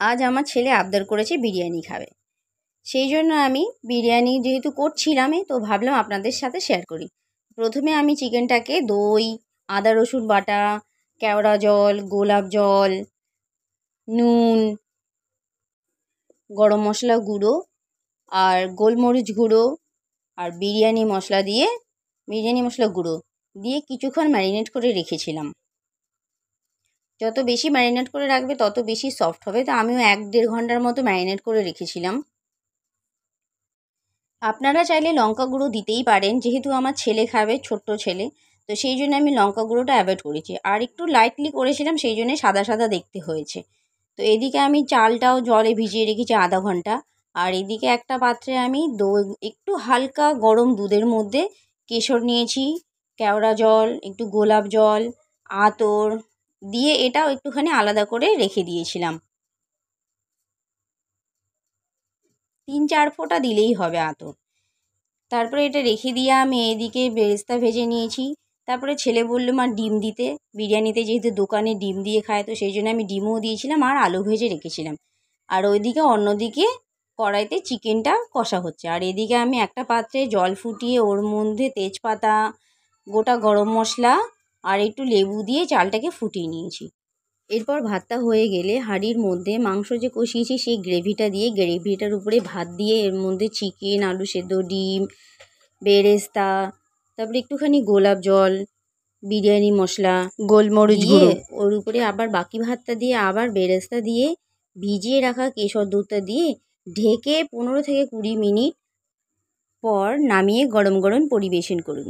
আজ আমার ছেলে আবদার করেছে বিরিয়ানি খাবে, সেই জন্য আমি বিরিয়ানি যেহেতু করছিলামই তো ভাবলাম আপনাদের সাথে শেয়ার করি। প্রথমে আমি চিকেনটাকে দই, আদা রসুন বাটা, কেওড়া জল, গোলাপ জল, নুন, গরম মশলা গুঁড়ো আর গোলমরিচ গুঁড়ো আর বিরিয়ানি মশলা গুঁড়ো দিয়ে কিছুক্ষণ ম্যারিনেট করে রেখেছিলাম। যত বেশি ম্যারিনেট করে রাখবে তত বেশি সফট হবে, তো আমিও 1-1.5 ঘন্টার মতো ম্যারিনেট করে রেখেছিলাম। আপনারা চাইলে লঙ্কা গুঁড়ো দিতেই পারেন, যেহেতু আমার ছেলে খাবে, ছোট্ট ছেলে, তো সেই জন্য আমি লঙ্কা গুঁড়োটা অ্যাভয়েড করেছি। আর একটু লাইটলি করেছিলাম, সেই জন্যে সাদা সাদা দেখতে হয়েছে। তো এদিকে আমি চালটাও জলে ভিজিয়ে রেখেছি আধা ঘন্টা। আর এদিকে একটা পাত্রে আমি একটু হালকা গরম দুধের মধ্যে কেশর নিয়েছি, কেওড়া জল, একটু গোলাপ জল, আতর দিয়ে এটাও একটুখানি আলাদা করে রেখে দিয়েছিলাম। 3-4 ফোঁটা দিলেই হবে আতর। তারপরে এটা রেখে দিয়ে আমি এদিকে বেরেস্তা ভেজে নিয়েছি। তারপরে ছেলে বলল মা ডিম দিতে, বিরিয়ানিতে যেহেতু দোকানে ডিম দিয়ে খায়, তো সেই জন্য আমি ডিমও দিয়েছিলাম আর আলু ভেজে রেখেছিলাম। আর ওইদিকে অন্যদিকে কড়াইতে চিকেনটা কষা হচ্ছে। আর এদিকে আমি একটা পাত্রে জল ফুটিয়ে ওর মধ্যে তেজপাতা, গোটা গরম মশলা আর একটু লেবু দিয়ে চালটাকে ফুটিয়ে নিয়েছি। এরপর ভাতটা হয়ে গেলে হাঁড়ির মধ্যে মাংস যে কষিয়েছি সেই গ্রেভিটার উপরে ভাত দিয়ে এর মধ্যে চিকেন, আলু সেদ্ধ, ডিম, বেরেস্তা, তারপরে একটুখানি গোলাপ জল, বিরিয়ানি মশলা, গোলমরিচ গুঁড়ো, ওর উপরে আবার বাকি ভাতটা দিয়ে আবার বেরেস্তা দিয়ে ভিজিয়ে রাখা কেশর দুধটা দিয়ে ঢেকে 15 থেকে 20 মিনিট পর নামিয়ে গরম গরম পরিবেশন করুন।